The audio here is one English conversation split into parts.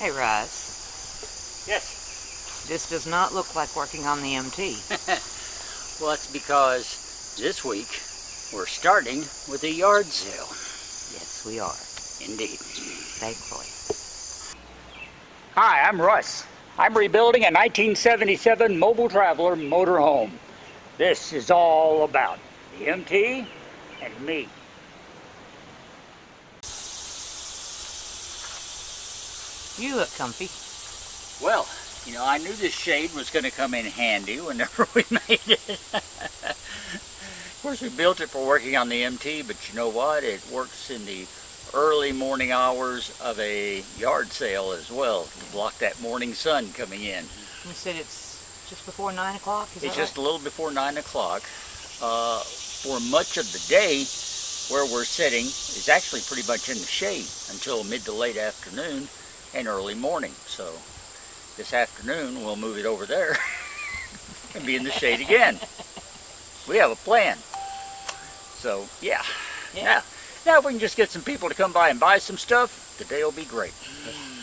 Hey Russ, Yes. this does not look like working on the MT. Well, that's because this week we're starting with a yard sale. Yes, we are. Indeed. Thankfully. Hi, I'm Russ. I'm rebuilding a 1977 Mobile Traveler motorhome. This is all about the MT and me. You look comfy. Well, you know, I knew this shade was going to come in handy whenever we made it. Of course, we built it for working on the MT, but you know what? It works in the early morning hours of a yard sale as well, to block that morning sun coming in. You said it's just before 9 o'clock, is It's that just a little before 9 o'clock. For much of the day, where we're sitting is actually pretty much in the shade until mid to late afternoon and early morning. So this afternoon we'll move it over there and be in the shade again. We have a plan. So yeah. Now if we can just get some people to come by and buy some stuff, the day will be great.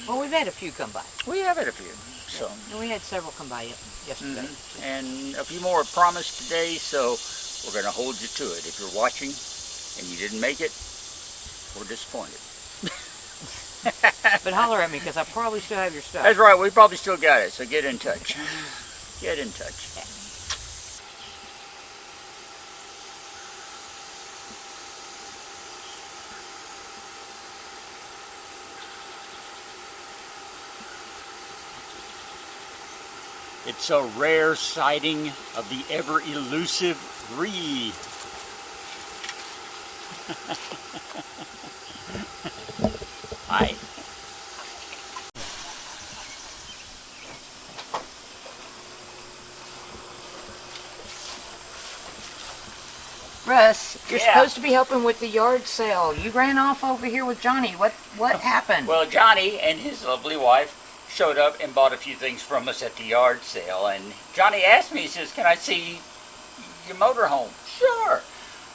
Well, we've had a few come by. We have had a few. So. And we had several come by yesterday. And a few more are promised today, so we're going to hold you to it. If you're watching and you didn't make it, we're disappointed. But holler at me, because I probably still have your stuff. That's right, we probably still got it, so get in touch. Get in touch. It's a rare sighting of the ever-elusive 3. Hi. Russ, you're Yeah. supposed to be helping with the yard sale. You ran off over here with Johnny. What happened? Well, Johnny and his lovely wife showed up and bought a few things from us at the yard sale. And Johnny asked me, he says, "Can I see your motorhome?" Sure.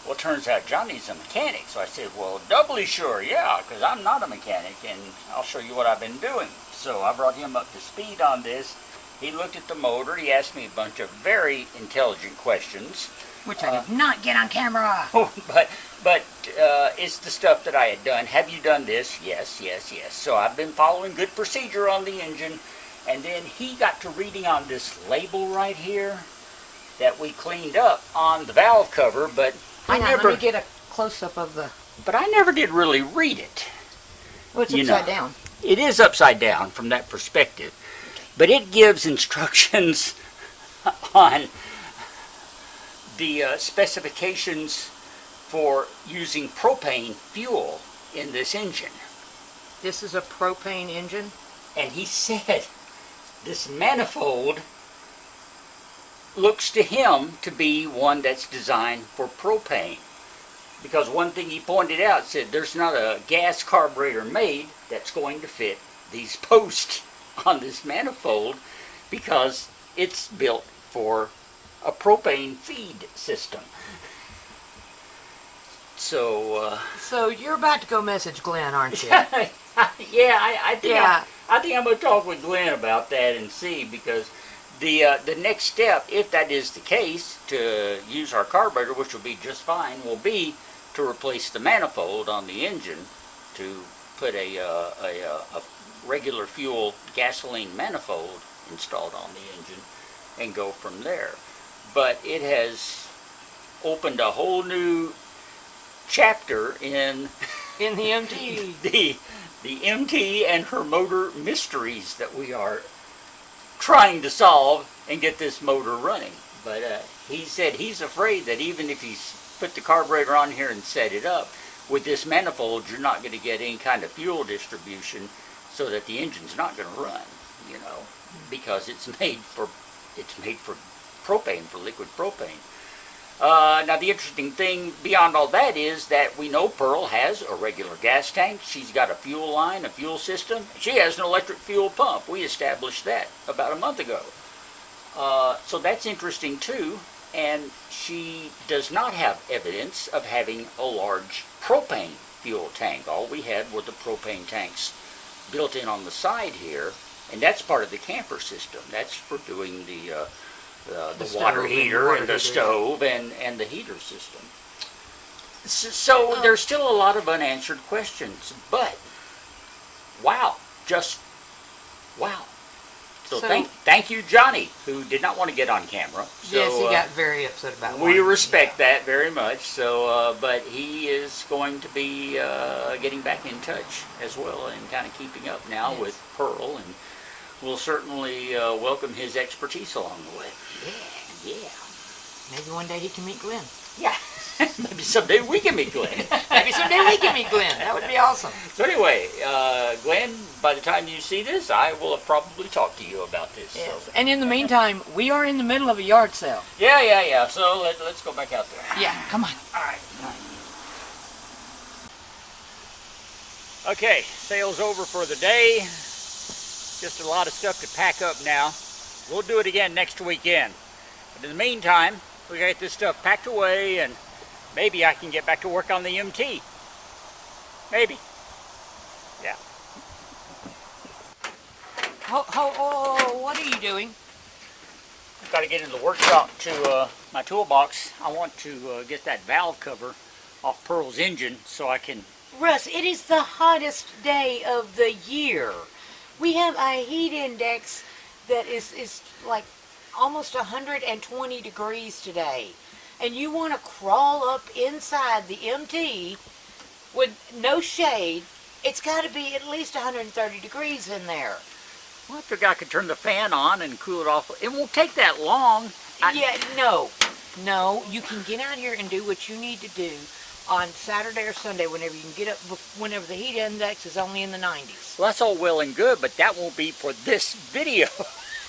Well, it turns out Johnny's a mechanic. So I said, well, doubly sure, yeah, because I'm not a mechanic, and I'll show you what I've been doing. So I brought him up to speed on this. He looked at the motor. He asked me a bunch of very intelligent questions. Which I did not get on camera. But it's the stuff that I had done. Have you done this? Yes, yes, yes. So I've been following good procedure on the engine. And then he got to reading on this label right here that we cleaned up on the valve cover, but Let me get a close-up of the... But I never did really read it. Oh, it's upside down. It is upside down from that perspective. But it gives instructions on the specifications for using propane fuel in this engine. This is a propane engine? And he said this manifold looks to him to be one that's designed for propane. Because one thing he pointed out said there's not a gas carburetor made that's going to fit these posts on this manifold because it's built for a propane feed system. So you're about to go message Glenn, aren't you? yeah, I think I'm going to talk with Glenn about that and see, because the next step, if that is the case, to use our carburetor, which will be just fine, will be to replace the manifold on the engine to put a regular fuel gasoline manifold installed on the engine and go from there. But it has opened a whole new chapter in the MT. the MT and her motor mysteries that we are trying to solve and get this motor running. But he said he's afraid that even if he's put the carburetor on here and set it up, with this manifold you're not going to get any kind of fuel distribution, so that the engine's not going to run, you know, because it's made for propane, for liquid propane. Now the interesting thing beyond all that is that we know Pearl has a regular gas tank. She's got a fuel line, a fuel system. She has an electric fuel pump. We established that about a month ago. So that's interesting too. And she does not have evidence of having a large propane fuel tank. All we had were the propane tanks built in on the side here, and that's part of the camper system. That's for doing the water heater and the stove and the heater system. So there's still a lot of unanswered questions, but wow, just wow. So thank you, Johnny, who did not want to get on camera. So, yes, he got very upset about it. We respect that very much. So, but he is going to be getting back in touch as well and kind of keeping up now with Pearl, and we'll certainly welcome his expertise along the way. Yeah. Maybe one day he can meet Glenn. Yeah. Maybe someday we can meet Glenn. Maybe someday we can meet Glenn. That would be awesome. So anyway, Glenn, by the time you see this, I will have probably talked to you about this. Yes. So. And in the meantime, we are in the middle of a yard sale. Yeah. So let's go back out there. Yeah, come on. All right. Okay, sale's over for the day. Just a lot of stuff to pack up now. We'll do it again next weekend. But in the meantime, we got this stuff packed away, and maybe I can get back to work on the MT. Maybe. Yeah. What are you doing? I've got to get into the workshop to my toolbox. I want to get that valve cover off Pearl's engine so I can... Russ, it is the hottest day of the year. We have a heat index that is like almost 120 degrees today. And you want to crawl up inside the MT with no shade. It's got to be at least 130 degrees in there. Well, I figure I could turn the fan on and cool it off. It won't take that long. No, you can get out here and do what you need to do on Saturday or Sunday whenever you can get up, whenever the heat index is only in the 90s. Well, that's all well and good, but that won't be for this video.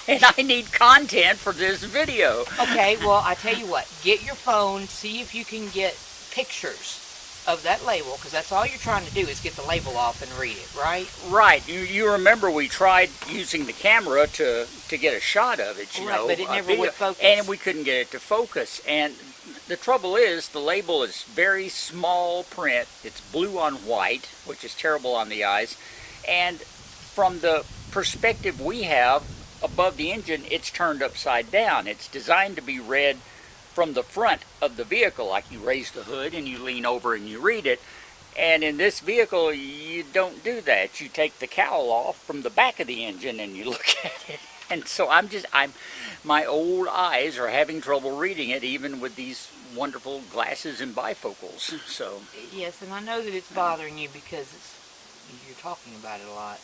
And I need content for this video. Okay, well, I tell you what. Get your phone, see if you can get pictures of that label, because that's all you're trying to do is get the label off and read it, right? Right. You remember we tried using the camera to get a shot of it, you know. But it never would focus. And we couldn't get it to focus. And the trouble is, the label is very small print. It's blue on white, which is terrible on the eyes. And from the perspective we have, above the engine, it's turned upside down. It's designed to be read from the front of the vehicle, like you raise the hood and you lean over and you read it. And in this vehicle, you don't do that. You take the cowl off from the back of the engine and you look at it. And so my old eyes are having trouble reading it, even with these wonderful glasses and bifocals. So yes, and I know that it's bothering you because you're talking about it a lot.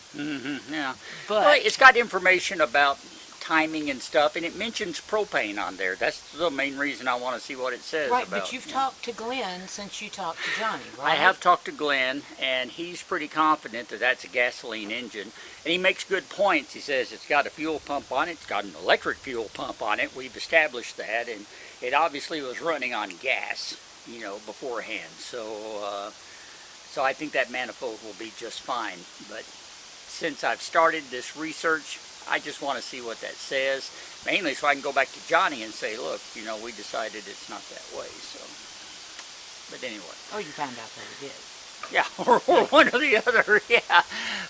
Yeah. But well, it's got information about timing and stuff, and it mentions propane on there. That's the main reason I want to see what it says. Right, about, but you've talked to Glenn since you talked to Johnny, right? I have talked to Glenn, and he's pretty confident that that's a gasoline engine. And he makes good points. He says it's got a fuel pump on it. It's got an electric fuel pump on it. We've established that, and it obviously was running on gas, you know, beforehand. So I think that manifold will be just fine. But since I've started this research, I just want to see what that says, mainly so I can go back to Johnny and say, look, you know, we decided it's not that way. So, but anyway. Oh, you found out that it is. Yeah, or one or the other, yeah.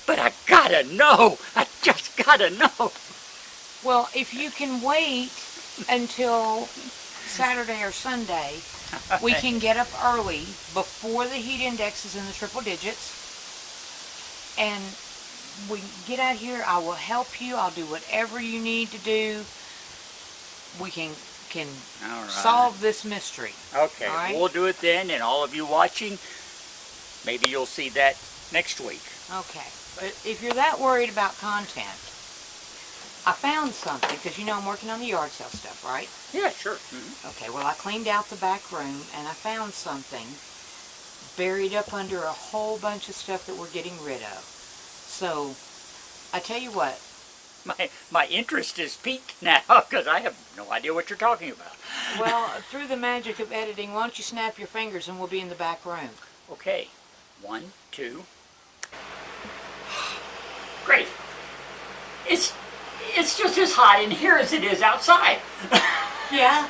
But I gotta know. I just gotta know. Well, if you can wait until Saturday or Sunday, we can get up early before the heat index is in the triple digits, and we get out here. I will help you. I'll do whatever you need to do. We can solve this mystery. Okay, all right? We'll do it then, and all of you watching, maybe you'll see that next week. Okay, but if you're that worried about content, I found something, because you know I'm working on the yard sale stuff, right? Yeah, sure. Okay, well, I cleaned out the back room, and I found something buried up under a whole bunch of stuff that we're getting rid of. So, I tell you what. My interest is piqued now, because I have no idea what you're talking about. Well, through the magic of editing, why don't you snap your fingers and we'll be in the back room. Okay. 1, 2. Great. It's just as hot in here as it is outside. Yeah.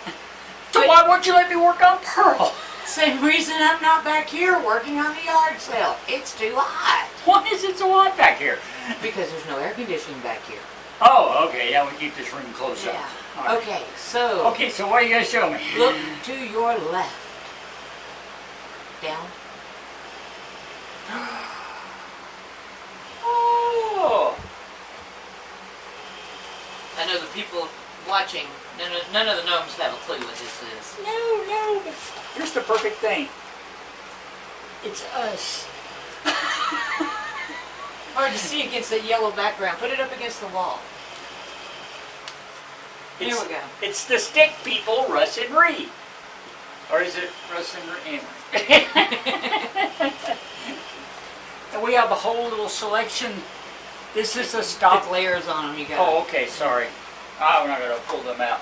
So why won't you let me work on Pearl? Same reason I'm not back here working on the yard sale. It's too hot. Why is it so hot back here? Because there's no air conditioning back here. Oh, okay. Yeah, we keep this room closed up. Yeah. All right. Okay, so Okay, so what are you gonna show me? look to your left. Down. Oh. I know the people watching, none of the gnomes have a clue what this is. No, but here's the perfect thing. It's us. Hard to see against that yellow background. Put it up against the wall. Here we go. It's the stick people, Russ and Ree. Or is it Russ and Ree? And we have a whole little selection. This is a stop. Put layers on them, you got. Oh, okay, sorry. I'm not going to pull them out.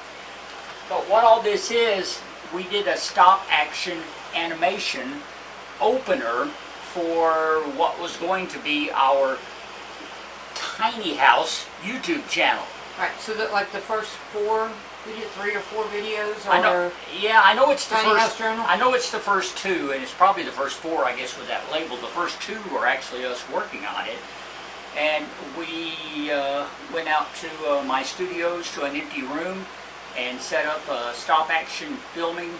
But what all this is, we did a stop action animation opener for what was going to be our tiny house YouTube channel. Right, so that like the first four, we did 3 or 4 videos, or I know, yeah, I know it's the Tiny first. House Journal? I know it's the first 2, and it's probably the first 4, I guess, with that label. The first 2 were actually us working on it, and we went out to my studios to an empty room and set up a stop-action filming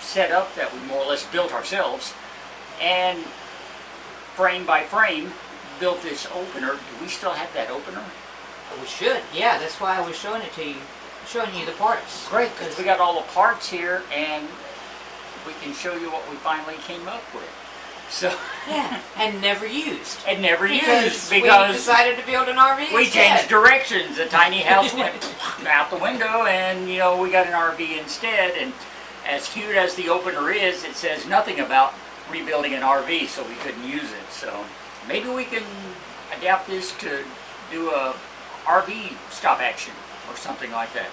setup that we more or less built ourselves, and frame by frame built this opener. Do we still have that opener? we should. Yeah, that's why I was showing it to you, showing you the parts. Great, because we got all the parts here, and we can show you what we finally came up with. So Yeah, and never used. and never used We because decided to build an RV. we instead. changed directions. The tiny house went out the window, and we got an RV instead. And as cute as the opener is, it says nothing about rebuilding an RV, so we couldn't use it. So maybe we can adapt this to do a RV stop action or something like that.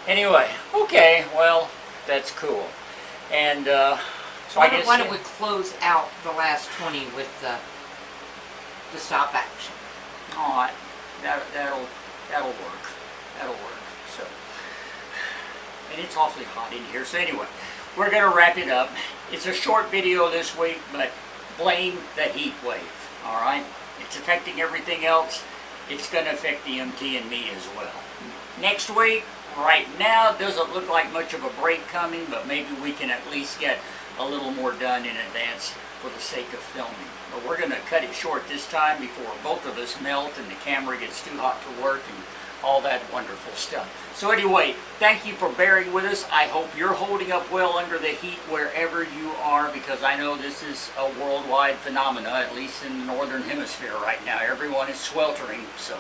Anyway, okay, well, that's cool. And so Why I guess don't we close out the last 20 with the stop action? oh, that'll work. That'll work. So, and it's awfully hot in here. So anyway, we're gonna wrap it up. It's a short video this week, but blame the heat wave. All right, it's affecting everything else. It's gonna affect the MT and me as well. Next week, right now, doesn't look like much of a break coming, but maybe we can at least get a little more done in advance for the sake of filming. But we're gonna cut it short this time before both of us melt and the camera gets too hot to work and all that wonderful stuff. So anyway, thank you for bearing with us. I hope you're holding up well under the heat wherever you are, because I know this is a worldwide phenomena, at least in the northern hemisphere right now. Everyone is sweltering, so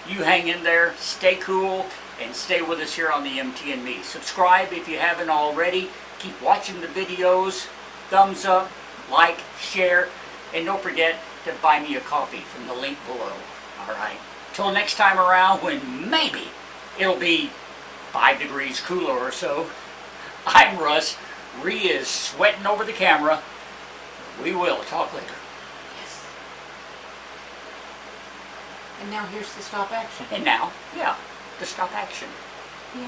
you hang in there, stay cool, and stay with us here on the MT and Me. Subscribe if you haven't already. Keep watching the videos. Thumbs up, like, share, and don't forget to buy me a coffee from the link below. All right. Till next time around, when maybe it'll be 5 degrees cooler or so. I'm Russ. Ree is sweating over the camera. We will talk later. Yes. And now here's the stop action. And now, yeah, the stop action. Yay.